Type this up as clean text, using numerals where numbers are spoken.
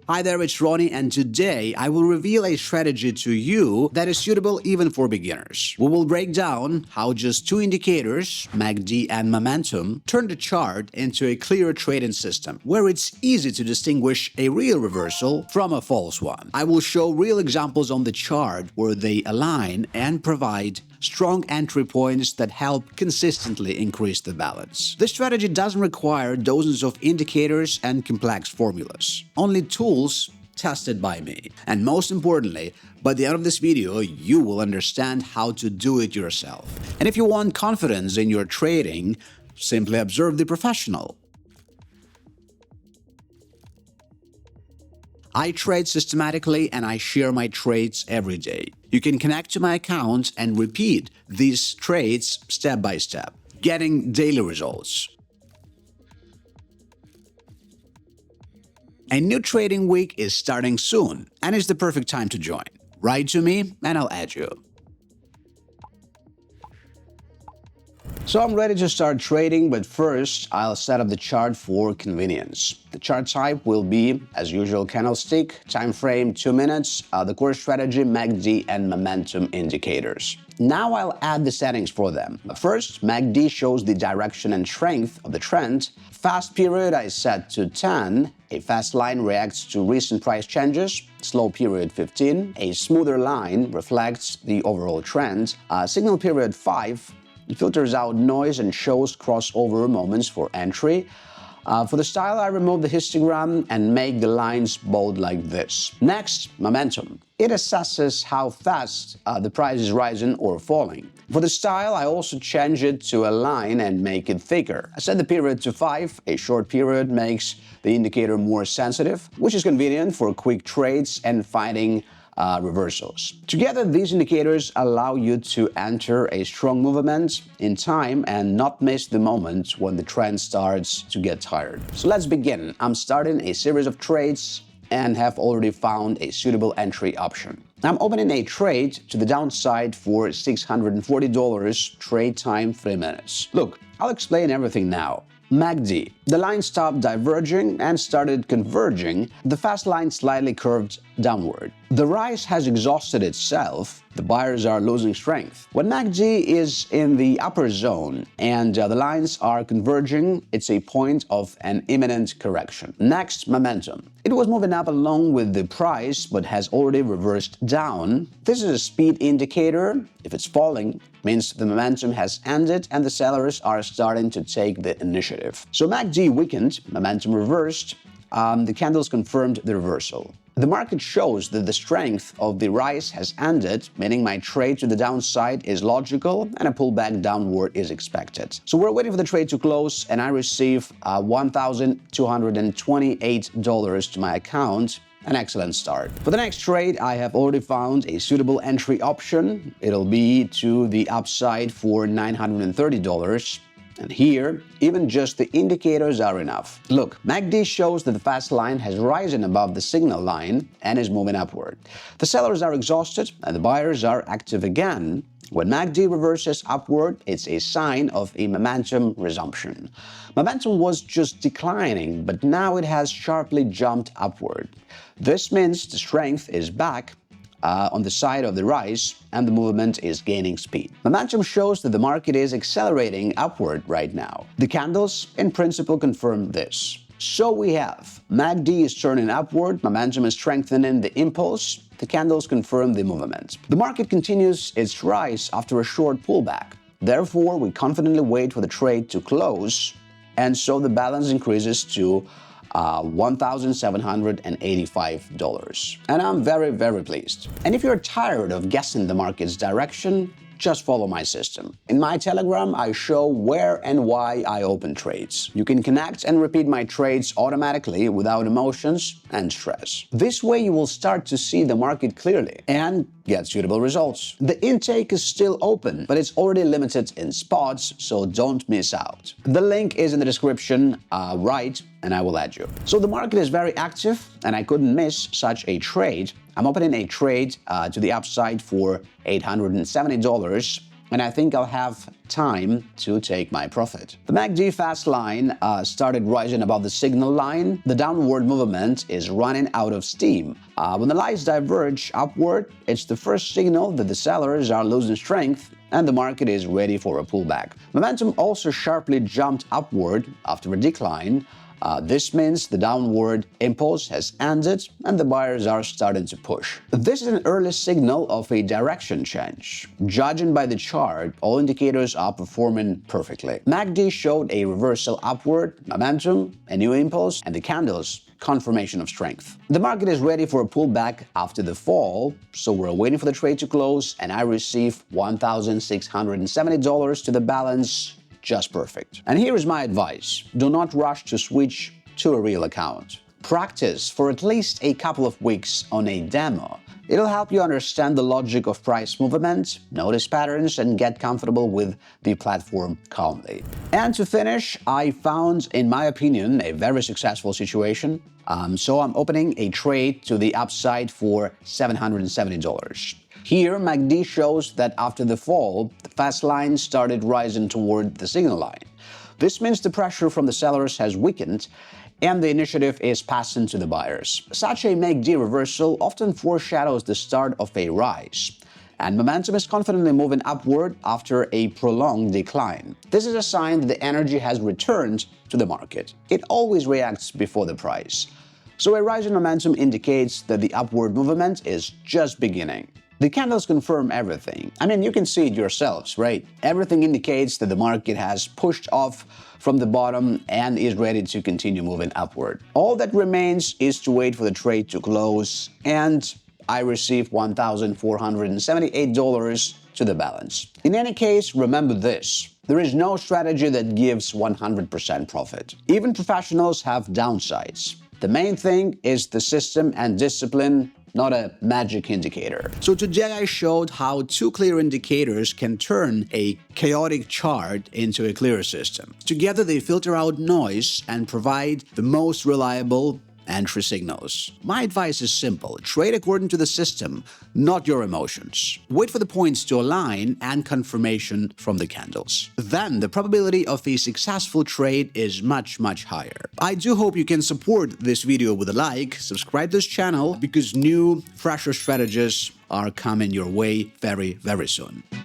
Hi there, it's Ronnie, and today I will reveal a strategy to you that is suitable even for beginners. We will break down how just two indicators, MACD and momentum, turn the chart into a clear trading system where it's easy to distinguish a real reversal from a false one. I will show real examples on the chart where they align and provide strong entry points that help consistently increase the balance. This strategy doesn't require dozens of indicators and complex formulas, only tools tested by me. And most importantly, by the end of this video, you will understand how to do it yourself. And if you want confidence in your trading, simply observe the professional. I trade systematically and I share my trades every day. You can connect to my account and repeat these trades step by step, getting daily results. A new trading week is starting soon and it's the perfect time to join. Write to me and I'll add you. So I'm ready to start trading, but first I'll set up the chart for convenience. The chart type will be, as usual, candlestick, time frame 2 minutes, the core strategy, MACD and momentum indicators. Now I'll add the settings for them. First, MACD shows the direction and strength of the trend. Fast period I set to 10. A fast line reacts to recent price changes. Slow period 15. A smoother line reflects the overall trend. Signal period 5. It filters out noise and shows crossover moments for entry. For the style, I remove the histogram and make the lines bold like this. Next, momentum. It assesses how fast the price is rising or falling. For the style, I also change it to a line and make it thicker. I set the period to 5. A short period makes the indicator more sensitive, which is convenient for quick trades and finding reversals. Together, these indicators allow you to enter a strong movement in time and not miss the moment when the trend starts to get tired. So let's begin. I'm starting a series of trades and have already found a suitable entry option. I'm opening a trade to the downside for $640, trade time 3 minutes. Look, I'll explain everything now. MACD. The line stopped diverging and started converging. The fast line slightly curved downward. The rise has exhausted itself. The buyers are losing strength. When MACD is in the upper zone and the lines are converging, it's a point of an imminent correction. Next, momentum. It was moving up along with the price but has already reversed down. This is a speed indicator. If it's falling, means the momentum has ended and the sellers are starting to take the initiative. So MACD weakened, momentum reversed. The candles confirmed the reversal. The market shows that the strength of the rise has ended, meaning my trade to the downside is logical and a pullback downward is expected. So we're waiting for the trade to close and I receive $1,228 to my account. An excellent start. For the next trade, I have already found a suitable entry option. It'll be to the upside for $930. And here, even just the indicators are enough. Look, MACD shows that the fast line has risen above the signal line and is moving upward. The sellers are exhausted and the buyers are active again. When MACD reverses upward, it's a sign of a momentum resumption. Momentum was just declining, but now it has sharply jumped upward. This means the strength is back on the side of the rise and the movement is gaining speed. Momentum shows that the market is accelerating upward right now. The candles, in principle, confirm this. So we have MACD is turning upward, momentum is strengthening the impulse, the candles confirm the movement. The market continues its rise after a short pullback. Therefore, we confidently wait for the trade to close, and so the balance increases to $1,785. And I'm very, very pleased. And if you're tired of guessing the market's direction, just follow my system. In my Telegram, I show where and why I open trades. You can connect and repeat my trades automatically without emotions and stress. This way you will start to see the market clearly and get suitable results. The intake is still open, but it's already limited in spots, so don't miss out. The link is in the description, right, and I will add you. So the market is very active and I couldn't miss such a trade. I'm opening a trade to the upside for $870. and I think I'll have time to take my profit. The MACD fast line started rising above the signal line. The downward movement is running out of steam. When the lines diverge upward, it's the first signal that the sellers are losing strength and the market is ready for a pullback. Momentum also sharply jumped upward after a decline. This means the downward impulse has ended and the buyers are starting to push. This is an early signal of a direction change. Judging by the chart, all indicators are performing perfectly. MACD showed a reversal upward, momentum, a new impulse, and the candles confirmation of strength. The market is ready for a pullback after the fall, so we're waiting for the trade to close, and I receive $1,670 to the balance. Just perfect. And here is my advice. Do not rush to switch to a real account. Practice for at least a couple of weeks on a demo. It'll help you understand the logic of price movement, notice patterns, and get comfortable with the platform calmly. And to finish, I found, in my opinion, a very successful situation. So I'm opening a trade to the upside for $770. Here, MACD shows that after the fall, the fast line started rising toward the signal line. This means the pressure from the sellers has weakened and the initiative is passing to the buyers. Such a MACD reversal often foreshadows the start of a rise, and momentum is confidently moving upward after a prolonged decline. This is a sign that the energy has returned to the market. It always reacts before the price. So a rise in momentum indicates that the upward movement is just beginning. The candles confirm everything. I mean, you can see it yourselves, right? Everything indicates that the market has pushed off from the bottom and is ready to continue moving upward. All that remains is to wait for the trade to close, and I receive $1,478 to the balance. In any case, remember this. There is no strategy that gives 100% profit. Even professionals have downsides. The main thing is the system and discipline, not a magic indicator. So today I showed how two clear indicators can turn a chaotic chart into a clear system. Together they filter out noise and provide the most reliable entry signals. My advice is simple. Trade according to the system, not your emotions. Wait for the points to align and confirmation from the candles. Then the probability of a successful trade is much higher. I do hope you can support this video with a like, subscribe to this channel because new, fresher strategies are coming your way very soon.